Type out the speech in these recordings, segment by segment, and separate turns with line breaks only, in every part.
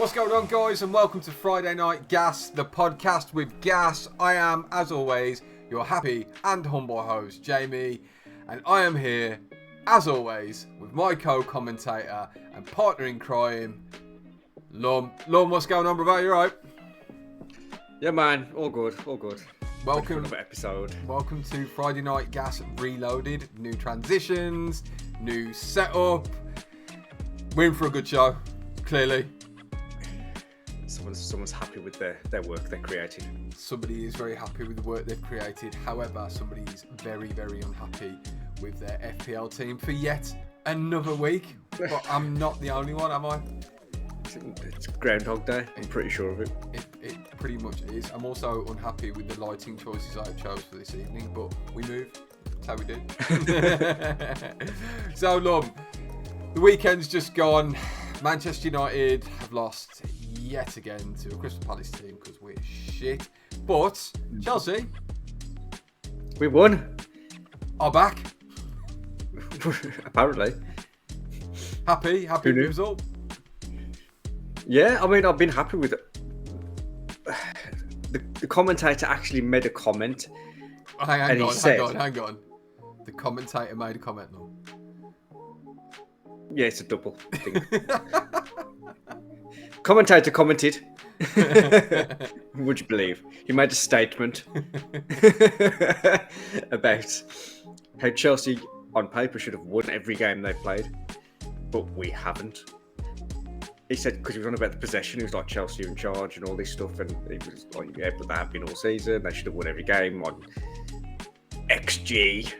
What's going on, guys, and welcome to Friday Night Gas, the podcast with gas. I am, as always, your happy and humble host, Jamie, and I am here, as always, with my co-commentator and partner in crime, Lum. Lum, what's going on, brother? You alright?
Yeah, man. All good. All good.
Welcome.
Another episode.
Welcome to Friday Night Gas Reloaded. New transitions, new setup. We're in for a good show, clearly.
Someone's happy with their work they created.
Somebody is very happy with the work they've created. However, somebody is very, very unhappy with their FPL team for yet another week. But I'm not the only one, am I?
It's Groundhog Day. I'm pretty sure of it.
It pretty much is. I'm also unhappy with the lighting choices I chose for this evening, but we move. That's how we do. So, Lum, the weekend's just gone. Manchester United have lost yet again to a Crystal Palace team because we're shit. But Chelsea,
We won.
are back.
Apparently.
Happy with the result.
Yeah, I mean, I've been happy with it. The commentator actually made a comment.
Hang on. The commentator made a comment, though.
Yeah, it's a double thing. Commentator commented. Would you believe? He made a statement about how Chelsea on paper should have won every game they played, but we haven't. He said, because he was on about the possession, he was like, Chelsea are in charge and all this stuff, and he was like, yeah, but they have been all season, they should have won every game on XG.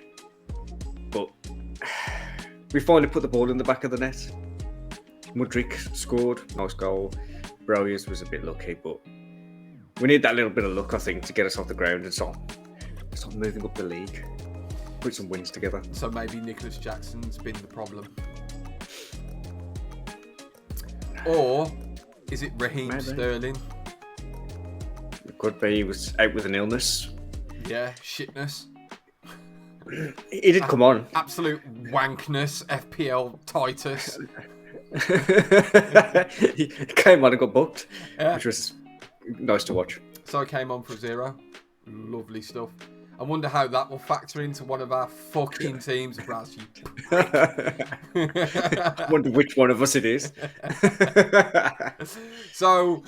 But we finally put the ball in the back of the net. Mudryk scored, nice goal. Broyes was a bit lucky, but we need that little bit of luck, I think, to get us off the ground and start moving up the league. Put some wins together.
So maybe Nicholas Jackson's been the problem. Or is it Raheem Sterling?
It could be. He was out with an illness.
Yeah, shitness.
He did come on.
Absolute wankness, FPL Titus.
He came on and got booked,
Yeah.
which was nice to watch.
So I came on for 0. Lovely stuff. I wonder how that will factor into one of our fucking teams, Braz.
I wonder which one of us it is.
So,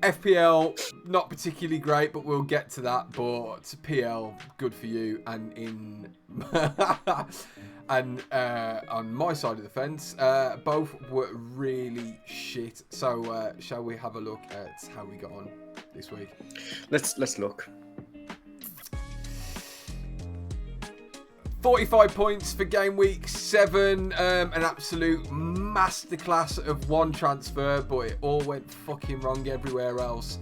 FPL, not particularly great, but we'll get to that. But PL, good for you. And on my side of the fence, both were really shit. So, shall we have a look at how we got on this week?
Let's look.
45 points for game week 7. An absolute masterclass of one transfer, but it all went fucking wrong everywhere else.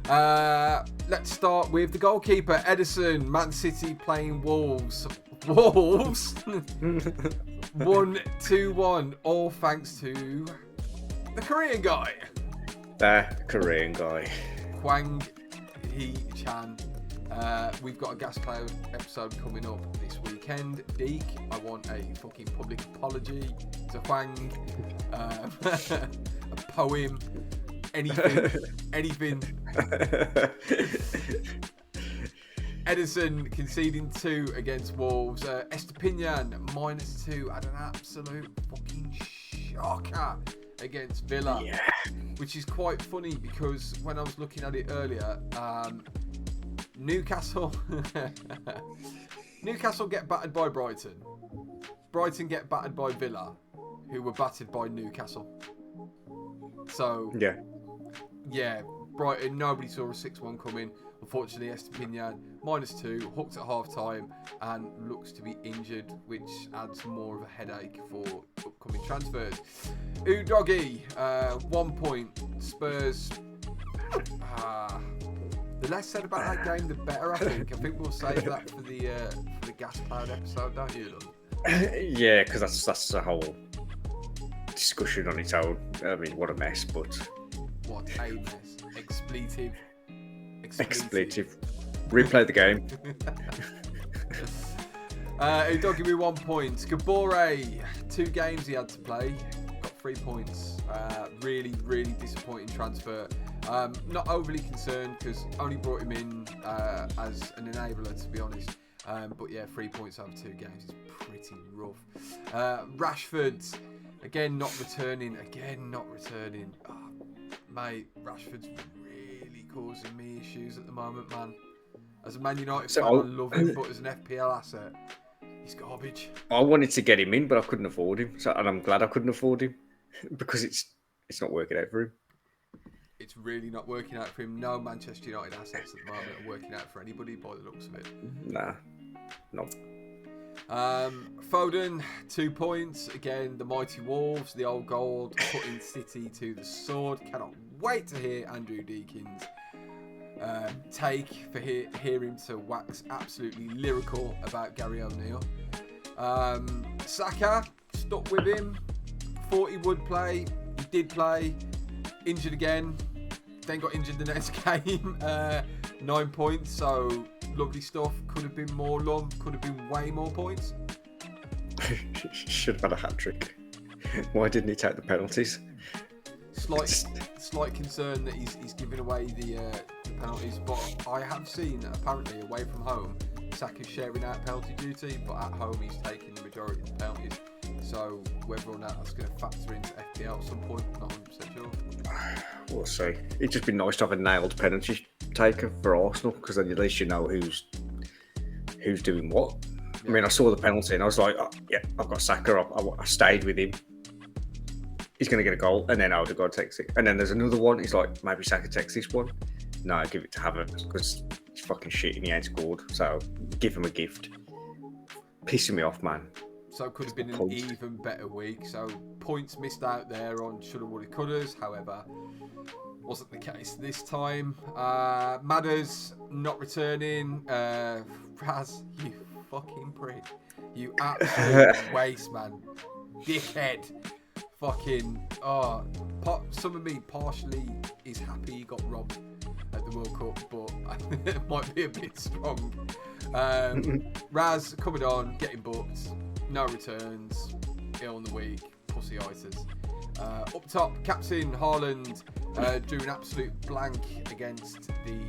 Let's start with the goalkeeper, Edison. Man City playing Wolves. 1-2-1, all thanks to the Korean guy.
The Korean guy.
Hwang Hee-chan. We've got a Gas Cloud episode coming up this weekend. Deke, I want a fucking public apology to Hwang. A poem. Anything. Edison conceding 2 against Wolves. Estepinian -2 had an absolute fucking shocker against Villa.
Yeah.
Which is quite funny because when I was looking at it earlier, Newcastle get battered by Brighton. Brighton get battered by Villa, who were battered by Newcastle. So yeah, Brighton, nobody saw a 6-1 coming. Unfortunately, Estepinian -2, hooked at half time and looks to be injured, which adds more of a headache for upcoming transfers. Udoggy, 1 point. Spurs. The less said about that game, the better, I think. I think we'll save that for the Gas Cloud episode, don't you, Lum?
Yeah, because that's a whole discussion on its own. I mean, what a mess, but...
What a mess. Expletive.
Replay the game.
Udoggy with 1 point. Gabore, 2 games he had to play. Got 3 points. Really, really disappointing transfer. Not overly concerned because only brought him in as an enabler, to be honest. But yeah, 3 points over 2 games is pretty rough. Rashford, again not returning. Oh, mate, Rashford's really causing me issues at the moment, man. As a Man United fan, I love him, but as an FPL asset, he's garbage.
I wanted to get him in, but I couldn't afford him. And I'm glad I couldn't afford him because it's not working out for him.
It's really not working out for him. No Manchester United assets at the moment are working out for anybody by the looks of it.
Nah, no.
Foden, 2 points. Again, the mighty Wolves, the old gold, putting City to the sword. Cannot wait to hear Andrew Deakin's take for hear him to wax absolutely lyrical about Gary O'Neill. Saka, stuck with him. Thought he would play. He did play. Injured again. Then got injured the next game. 9 points. So lovely stuff. Could have been more Lum. Could have been way more points.
Should have had a hat-trick. Why didn't he take the penalties?
Slight concern that he's giving away the penalties, but I have seen that apparently away from home Saka's sharing out penalty duty, but at home he's taking the majority of the penalties. So whether or not that's going to factor into FPL at some point, not 100% sure.
We'll see. It'd just be nice to have a nailed penalty taker for Arsenal, because then at least you know who's doing what. Yeah. I mean, I saw the penalty and I was like, oh, yeah, I've got Saka. I stayed with him. He's going to get a goal, and then Odegaard takes it. And then there's another one. He's like, maybe Saka takes this one. No, I give it to Havertz because he's fucking shit and he ain't scored. So give him a gift. Pissing me off, man.
So it could have been an even better week. So points missed out there on shoulda, woulda, couldas. However, wasn't the case this time. Madders not returning. Raz, you fucking prick. You absolute waste, man. Dickhead. Fucking, some of me partially is happy he got robbed at the World Cup, but it might be a bit strong. Raz coming on, getting booked, no returns, ill in the week, pussy-itis. Up top, Captain Haaland doing an absolute blank against the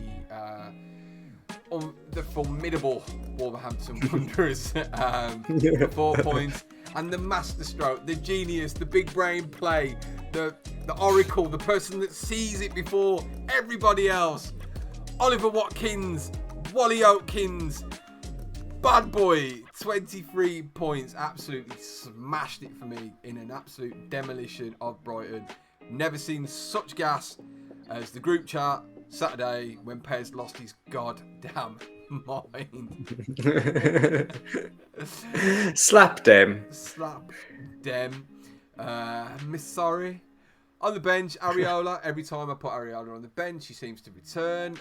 formidable Wolverhampton Wanderers. 4 points. And the masterstroke, the genius, the big brain play, the oracle, the person that sees it before everybody else. Oliver Watkins, Wally Oatkins, bad boy, 23 points. Absolutely smashed it for me in an absolute demolition of Brighton. Never seen such gas as the group chat Saturday when Pez lost his goddamn mind.
Slap them.
Miss Sorry. On the bench, Areola. Every time I put Areola on the bench, he seems to return.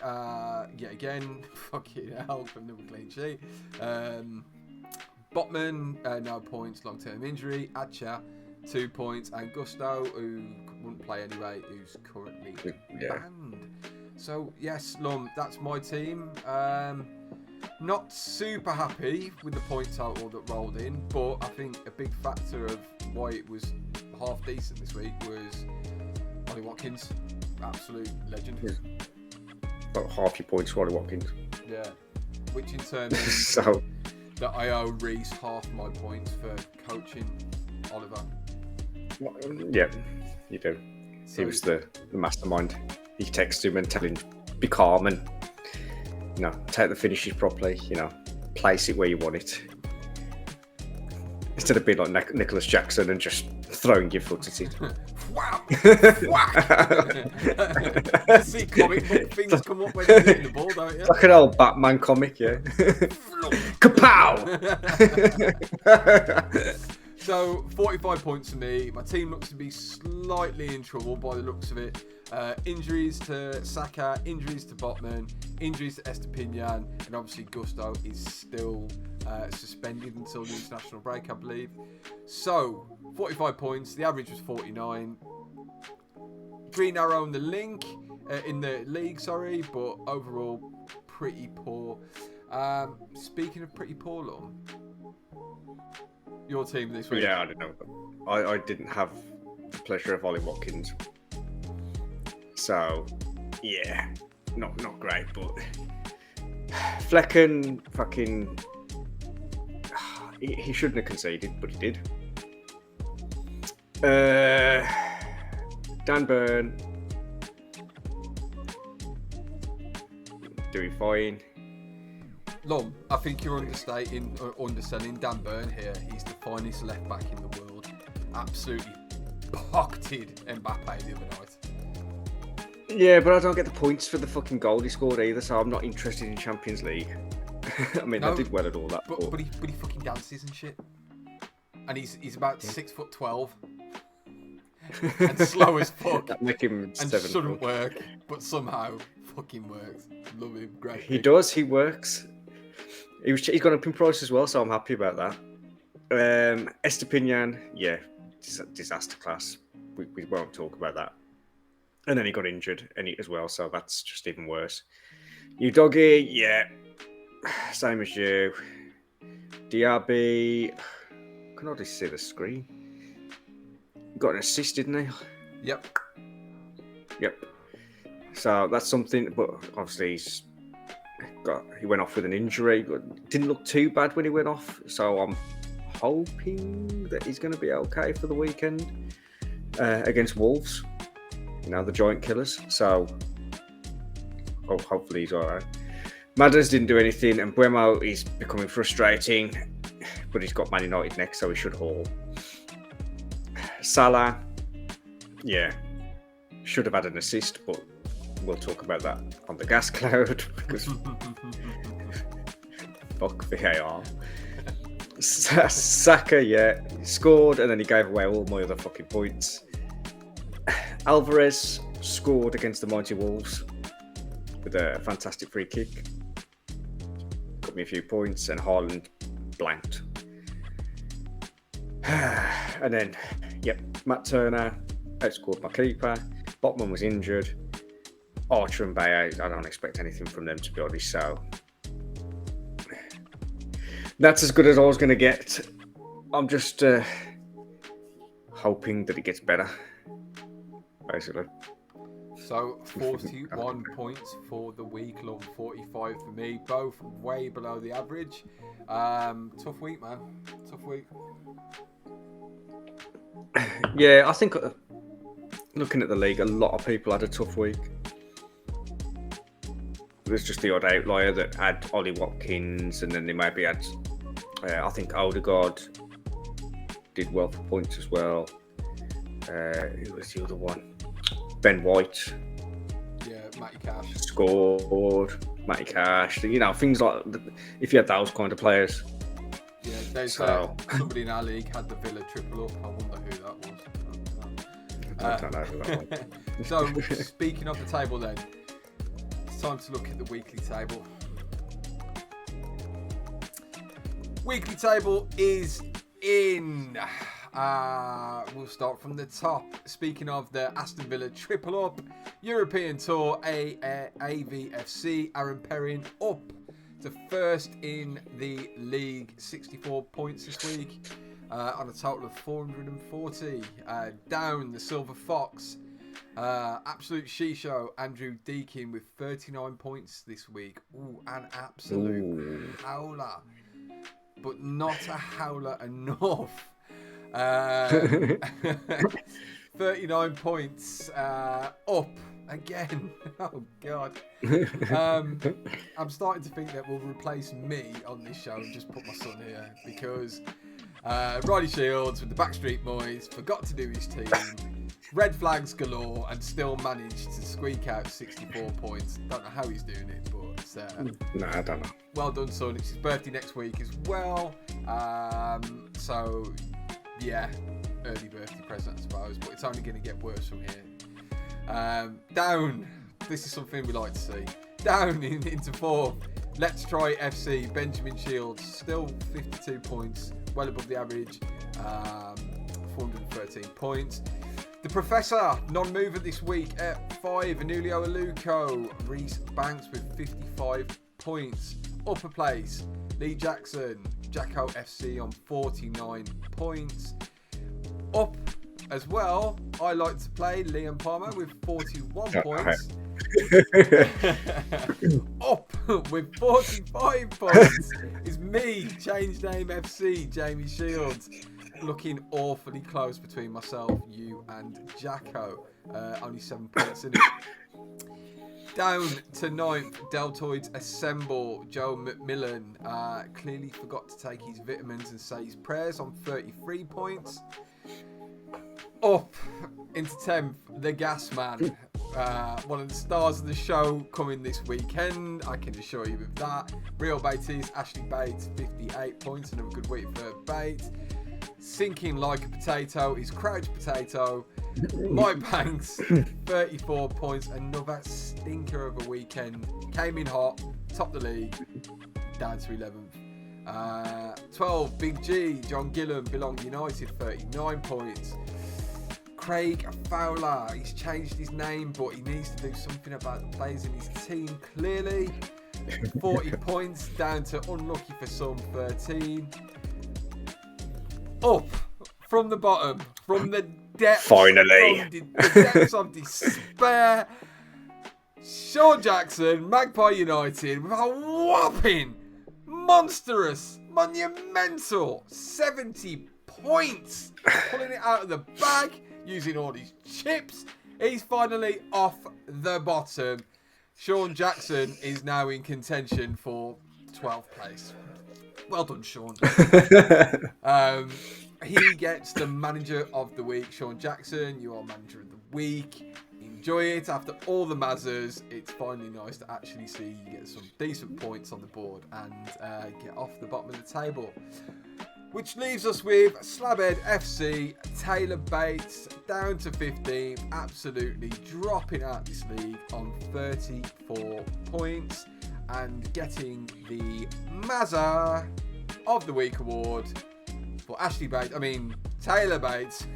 Yet again, fucking hell, from the clean sheet. Botman, no points, long-term injury. Acha, 2 points. And Gusto, who wouldn't play anyway, who's currently banned. So, yes, Lum, that's my team. Not super happy with the point total that rolled in, but I think a big factor of why it was half decent this week was Ollie Watkins, absolute legend.
About half your points, Ollie Watkins.
Yeah, which in turn means
so
that I owe Reese half my points for coaching Oliver.
Yeah, you do. So, he was the mastermind. You text him and tell him, be calm and, take the finishes properly, place it where you want it. Instead of being like Nicholas Jackson and just throwing your foot at it.
Wow! Whack! See comic book things come up when you're hitting the ball, don't you?
Like an old Batman comic, yeah. Kapow!
So, 45 points for me. My team looks to be slightly in trouble by the looks of it. Injuries to Saka, injuries to Botman, injuries to Estepinian, and obviously Gusto is still suspended until the international break, I believe. So, 45 points. The average was 49. Green Arrow in the league, but overall pretty poor. Speaking of pretty poor, Lum, your team this week.
Yeah, I don't know. I didn't have the pleasure of Ollie Watkins. So, yeah, not great, but Flecken fucking he shouldn't have conceded, but he did. Dan Burn doing fine.
Lum, I think you're underselling Dan Burn here. He's the finest left back in the world. Absolutely pocketed Mbappe the other night.
Yeah, but I don't get the points for the fucking goal he scored either, so I'm not interested in Champions League. I mean, I did well at all that.
But he fucking dances and shit. And he's about 6'12" and slow as fuck.
That make him
and
7
shouldn't work, but somehow fucking works. Love him, great.
He does. He works. He's gone up in price as well, so I'm happy about that. Estepinian, yeah, disaster class. We won't talk about that. And then he got injured as well, so that's just even worse. You doggy, yeah, same as you. Diaby, I can hardly see the screen. Got an assist, didn't he?
Yep.
So that's something, but obviously he went off with an injury. Didn't look too bad when he went off, so I'm hoping that he's going to be okay for the weekend against Wolves. You know, the giant killers. So, hopefully he's all right. Madders didn't do anything, and Buemo is becoming frustrating, but he's got Man United next, so he should haul. Salah, yeah, should have had an assist, but we'll talk about that on the gas cloud because fuck VAR. Saka, yeah, he scored, and then he gave away all my other fucking points. Alvarez scored against the mighty Wolves with a fantastic free kick. Got me a few points, and Haaland blanked. And then, yep, Matt Turner outscored my keeper. Botman was injured. Archer and Bayer, I don't expect anything from them, to be honest, so that's as good as I was going to get. I'm just hoping that it gets better, basically.
So 41 points for the week, Lum, 45 for me, both way below the average. Tough week, man. Tough week.
Yeah, I think looking at the league, a lot of people had a tough week. There's just the odd outlier that had Ollie Watkins, and then they maybe had, I think Odegaard did well for points as well. Who was the other one? Ben White.
Yeah, Matty Cash.
Scored. Matty Cash. You know, things like, if you had those kind of players.
Yeah, they say somebody in our league had the Villa triple up. I wonder who that was.
I don't know who that was.
So, speaking of the table then, it's time to look at the weekly table. Weekly table is in. We'll start from the top. Speaking of the Aston Villa triple up, European Tour, AVFC, Aaron Perrin up to first in the league, 64 points this week on a total of 440. Down the Silver Fox, absolute she-show, Andrew Deakin with 39 points this week. Ooh, an absolute howler, but not a howler enough. 39 points up again. Oh god. I'm starting to think that we'll replace me on this show and just put my son here, because Riley Shields with the Backstreet Boys forgot to do his team, red flags galore, and still managed to squeak out 64 points. Don't know how he's doing it, but
no, I don't know.
Well done, son. It's his birthday next week as well, so yeah, early birthday present, I suppose, but it's only going to get worse from here. Down, this is something we like to see. Down into fourth, Let's Try FC, Benjamin Shields, still 52 points, well above the average, 413 points. The Professor, non-mover this week at 5, Anulio Aluko, Reece Banks with 55 points. Upper place, Lee Jackson, Jacko FC on 49 points. Up as well, I like to play Liam Palmer with 41 points. Up with 45 points is me, Change Name FC, Jamie Shields. Looking awfully close between myself, you, and Jacko. Only 7 points in it. Down to 9th, Deltoids Assemble. Joe McMillan clearly forgot to take his vitamins and say his prayers on 33 points. Up into 10th, the Gas Man. One of the stars of the show coming this weekend, I can assure you of that. Real Bates, Ashley Bates, 58 points. Another good week for Bates. Sinking like a potato is Crouch Potato. Mike Banks, 34 points. Another stinker of a weekend. Came in hot, topped the league, down to 11th. 12, Big G, John Gillam, Belong United, 39 points. Craig Fowler, he's changed his name, but he needs to do something about the players in his team, clearly. 40 points, down to unlucky for some, 13. Up from the bottom, from the depths,
finally,
from the depths of despair, Sean Jackson, Magpie United, with a whopping, monstrous, monumental 70 points, pulling it out of the bag, using all these chips. He's finally off the bottom. Sean Jackson is now in contention for 12th place. Well done, Sean. He gets the manager of the week. Sean Jackson, you are manager of the week. Enjoy it. After all the Mazzers, it's finally nice to actually see you get some decent points on the board and get off the bottom of the table. Which leaves us with Slabhead FC, Taylor Bates, down to 15, absolutely dropping out this league on 34 points. And getting the Mazza of the Week award for Taylor Bates.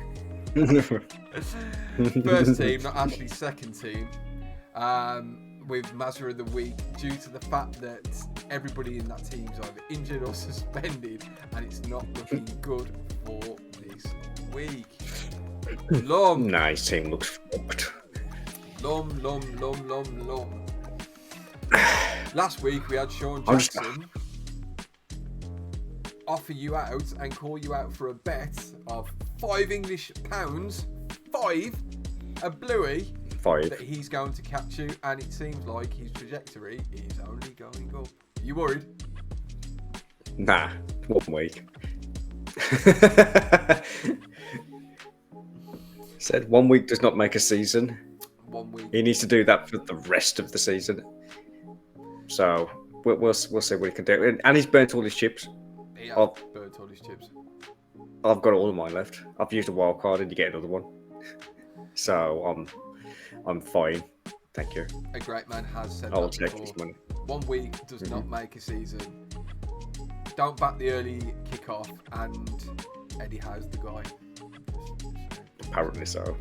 First team, not Ashley's second team. With Mazza of the Week, due to the fact that everybody in that team's either injured or suspended, and it's not looking good for this week. Lum.
Nice team looks fucked.
Lum. Last week we had Sean Jackson offer you out and call you out for a bet of £5 English, 5, a bluey,
5,
that he's going to catch you, and it seems like his trajectory is only going up. Are you worried?
Nah, 1 week. Said 1 week does not make a season.
1 week.
He needs to do that for the rest of the season. So we'll see what he can do. And he's burnt all his chips.
Yeah, burnt all his chips.
I've got all of mine left. I've used a wild card and you get another one. So I'm fine. Thank you.
A great man has said
I'll
that
take
before.
this money.
1 week does not make a season. Don't back the early kickoff, and Eddie Howe's the guy.
Apparently so.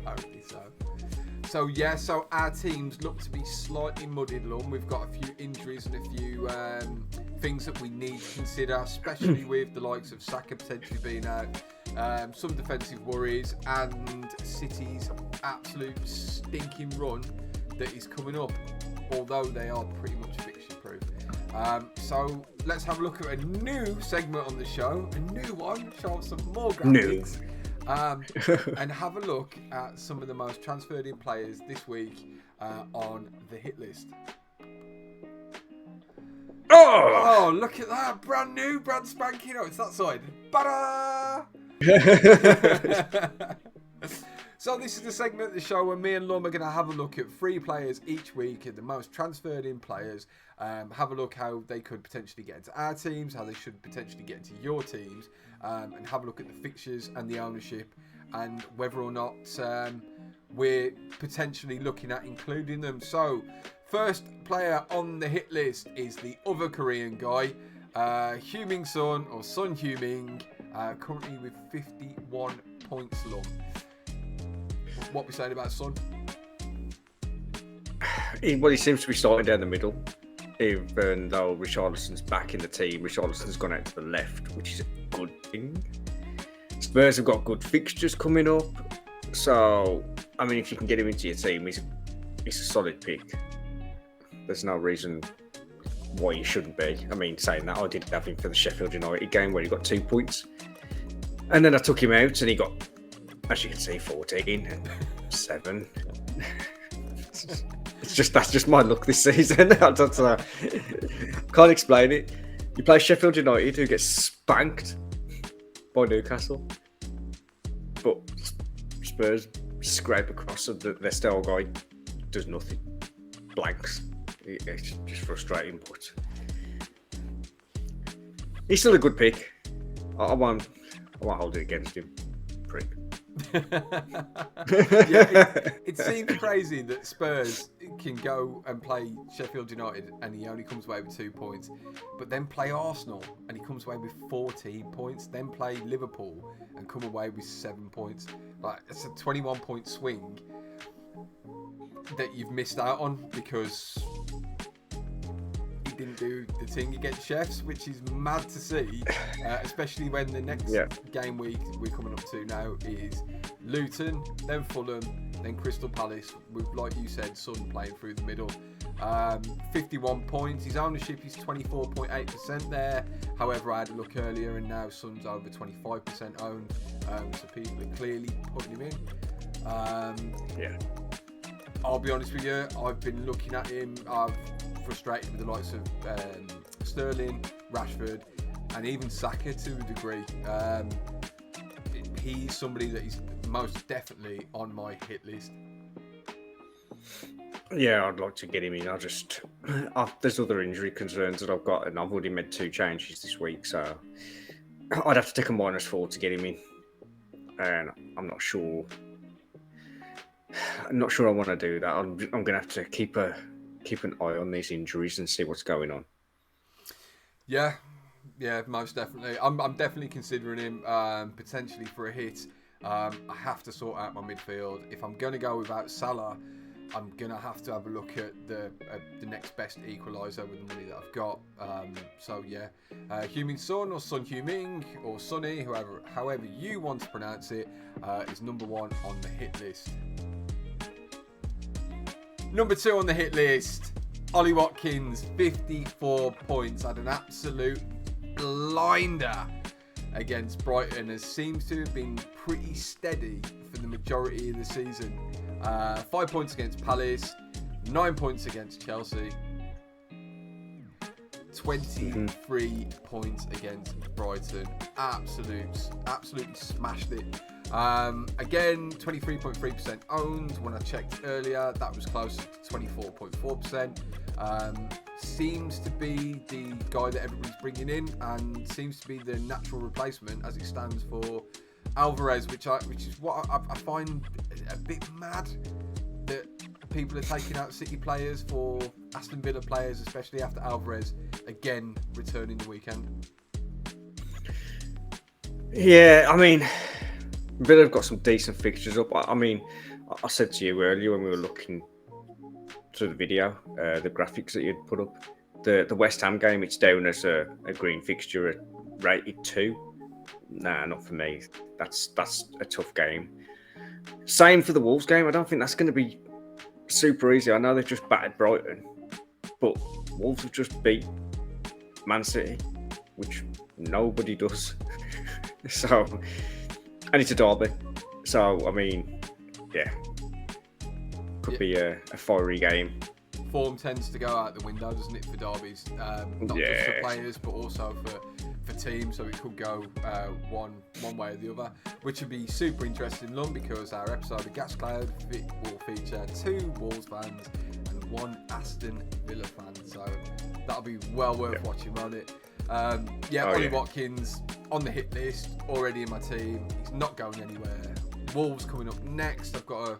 So our teams look to be slightly muddied, Lum. We've got a few injuries and a few things that we need to consider, especially with the likes of Saka potentially being out, some defensive worries, and City's absolute stinking run that is coming up, although they are pretty much fixture-proof. So let's have a look at a new segment on the show, a new one, show off some more graphics. And have a look at some of the most transferred in players this week on the hit list. Oh, look at that. Brand new, brand spanking. Oh, it's that side. Ba-da! So this is the segment of the show where me and Lum are going to have a look at 3 players each week, at the most transferred in players. Have a look how they could potentially get into our teams, how they should potentially get into your teams, and have a look at the fixtures and the ownership, and whether or not we're potentially looking at including them. So first player on the hit list is the other Korean guy, Heung-min Son, or Son Heung-min, currently with 51 points. Long. What we saying about Son?
Well, he seems to be starting down the middle. Even though Richarlison's back in the team, Richarlison's gone out to the left, which is a good thing. Spurs have got good fixtures coming up. So, I mean, if you can get him into your team, he's a solid pick. There's no reason why you shouldn't be. I mean, saying that, I did have him for the Sheffield United game where he got 2 points. And then I took him out and he got, as you can see, 14 and 7. That's just my luck this season. I don't know. Can't explain it. You play Sheffield United, who gets spanked by Newcastle, but Spurs scrape across, and their style guy does nothing, blanks. It's just frustrating, but he's still a good pick. I won't hold it against him. Prick.
It seems crazy that Spurs can go and play Sheffield United and he only comes away with 2 points, but then play Arsenal and he comes away with 14 points, then play Liverpool and come away with 7 points. Like, it's a 21-point swing that you've missed out on because he didn't do the thing against Chefs, which is mad to see, especially when the next game week we're coming up to now is Luton, then Fulham, then Crystal Palace, with, like you said, Son playing through the middle. 51 points. His ownership is 24.8% there. However, I had a look earlier and now Son's over 25% owned. So people are clearly putting him in. I'll be honest with you, I've been looking at him. I've frustrated with the likes of Sterling, Rashford, and even Saka to a degree. He's somebody that is most definitely on my hit list.
Yeah, I'd like to get him in. There's other injury concerns that I've got, and I've already made 2 changes this week, so I'd have to take a -4 to get him in, and I'm not sure I want to do that. I'm going to have to keep an eye on these injuries and see what's going on.
Yeah, most definitely. I'm definitely considering him potentially for a hit. I have to sort out my midfield. If I'm going to go without Salah, I'm going to have to have a look at the next best equaliser with the money that I've got. Heung-min Son or Son Heung-min or Sonny, however you want to pronounce it, is number 1 on the hit list. Number 2 on the hit list, Ollie Watkins, 54 points, had an absolute blinder against Brighton, as seems to have been pretty steady for the majority of the season. 5 points against Palace, 9 points against Chelsea, 23 points against Brighton. Absolutely smashed it. Again, 23.3% owned. When I checked earlier, that was close to 24.4%. Seems to be the guy that everybody's bringing in, and seems to be the natural replacement as it stands for Alvarez, which is what I find a bit mad that people are taking out City players for Aston Villa players, especially after Alvarez again returning the weekend.
Yeah, I mean, Villa have got some decent fixtures up. I mean, I said to you earlier when we were looking through the video, the graphics that you'd put up, the West Ham game, it's down as a green fixture at rated 2. Nah, not for me. That's a tough game. Same for the Wolves game. I don't think that's going to be super easy. I know they've just battered Brighton, but Wolves have just beat Man City, which nobody does. So, and it's a derby. So, I mean, yeah, could be a fiery game.
Form tends to go out the window, doesn't it, for derbies? Not just for players, but also for teams. So it could go one way or the other, which would be super interesting, Lum, because our episode of Gas Cloud will feature 2 Wolves fans and 1 Aston Villa fan. So that'll be well worth watching, won't it? Ollie Watkins on the hit list, already in my team. He's not going anywhere. Wolves coming up next. I've got a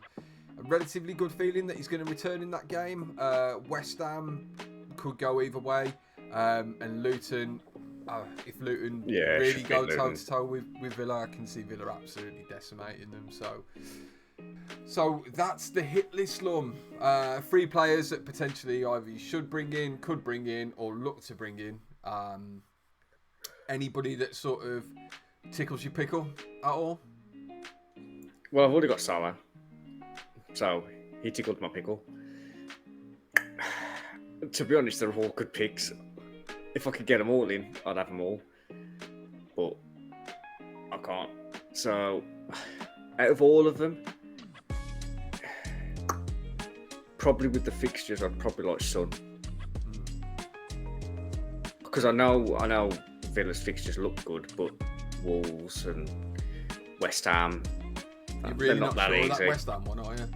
relatively good feeling that he's going to return in that game. West Ham could go either way, and Luton. If Luton really go toe-to-toe with Villa, I can see Villa absolutely decimating them. So that's the hit list, Lum. 3 players that potentially either you should bring in, could bring in, or look to bring in. Anybody that sort of tickles your pickle at all?
Well, I've already got Salah, so he tickled my pickle. To be honest, they're all good picks. If I could get them all in, I'd have them all. But I can't. So, out of all of them, probably with the fixtures, I'd probably like Son. Because I know Villa's fixtures look good, but Wolves and West Ham,
You're really not that sure easy. That West Ham one, are you?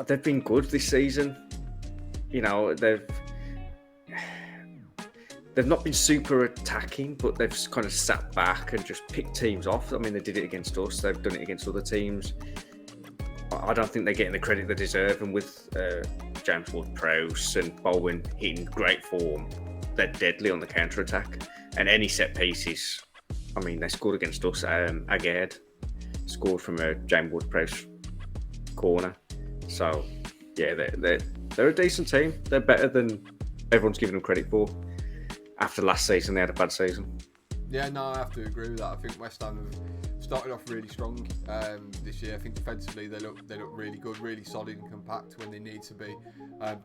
They've been good this season. You know, they've not been super attacking, but they've kind of sat back and just picked teams off. I mean, they did it against us. They've done it against other teams. I don't think they're getting the credit they deserve. And with James Ward-Prowse and Bowen hitting great form, they're deadly on the counter-attack. And any set pieces, I mean, they scored against us. Agard scored from a James Ward-Prowse corner. So, yeah, they're a decent team. They're better than everyone's giving them credit for. After last season, they had a bad season.
Yeah, no, I have to agree with that. I think West Ham have started off really strong this year. I think defensively they look really good, really solid and compact when they need to be.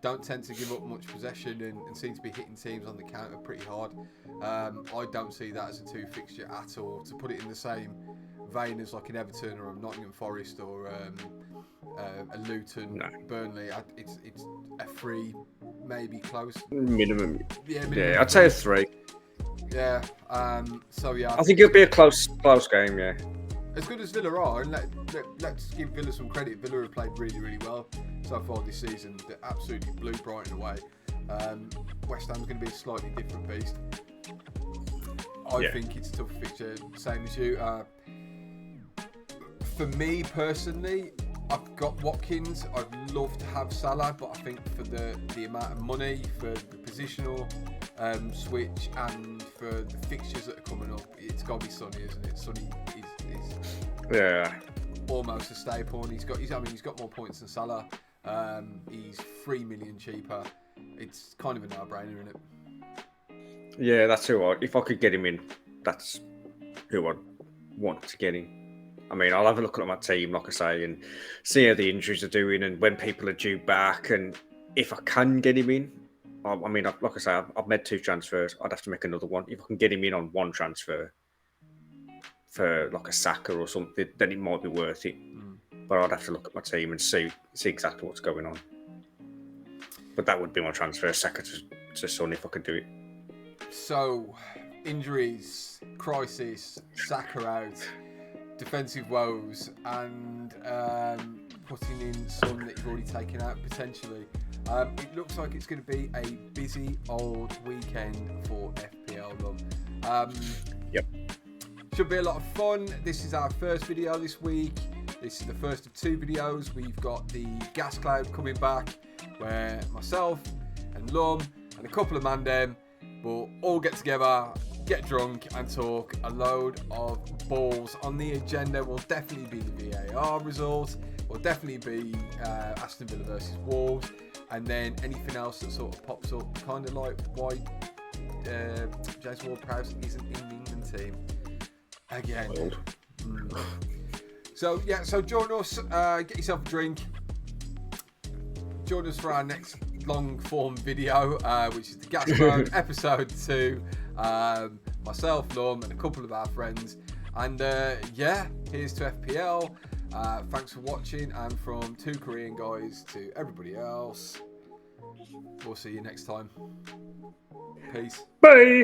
Don't tend to give up much possession and seem to be hitting teams on the counter pretty hard. I don't see that as a two fixture at all. To put it in the same vein as like an Everton or a Nottingham Forest or a Luton, no. Burnley, it's a 3, maybe close.
Minimum.
Yeah,
I'd say a 3.
Yeah. So yeah,
I think it'll be a close game. Yeah.
As good as Villa are, and let's give Villa some credit. Villa have played really, really well so far this season. They absolutely blew Brighton away. West Ham's going to be a slightly different beast. I think it's a tough fixture, same as you. For me personally, I've got Watkins. I'd love to have Salah, but I think for the amount of money, for the positional switch, and for the fixtures that are coming up, it's got to be Sonny, isn't it? Sonny is almost a staple. And he's got more points than Salah. He's 3 million cheaper. It's kind of a no-brainer, isn't it?
Yeah, that's who if I could get him in, that's who I'd want to get in. I mean, I'll have a look at my team, like I say, and see how the injuries are doing and when people are due back. And if I can get him in, I mean, like I say, I've made 2 transfers. I'd have to make another one. If I can get him in on 1 transfer for like a Saka or something, then it might be worth it. But I'd have to look at my team and see exactly what's going on. But that would be my transfer, Saka to Son, if I could do it.
So, injuries, crisis, Saka out, defensive woes, and putting in Son that you've already taken out potentially. It looks like it's going to be a busy old weekend for FPL Lum.
Yep.
Should be a lot of fun. This is our first video this week. This is the first of 2 videos. We've got the gas cloud coming back, where myself and Lum and a couple of mandem will all get together, get drunk and talk a load of balls. On the agenda will definitely be the VAR result, will definitely be Aston Villa versus Wolves, and then anything else that sort of pops up, kind of like why James Ward-Prowse isn't in the England team again. So yeah, so join us, get yourself a drink, join us for our next long form video, which is the Gas Cloud episode 2. Myself, Lum, and a couple of our friends, and here's to FPL. Thanks for watching, and from 2 Korean guys to everybody else, we'll see you next time. Peace.
Bye.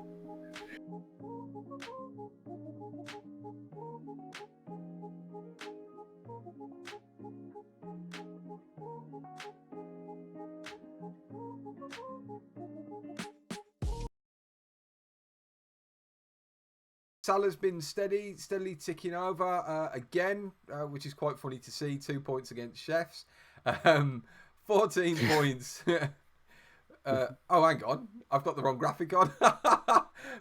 Salah's been steadily ticking over again, which is quite funny to see. 2 points against Chefs, 14 points. Oh, hang on, I've got the wrong graphic on.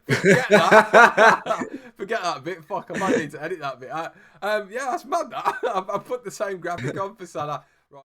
Forget that. Forget that bit. Fuck, I might need to edit that bit out. Yeah, that's mad. That I've put the same graphic on for Salah.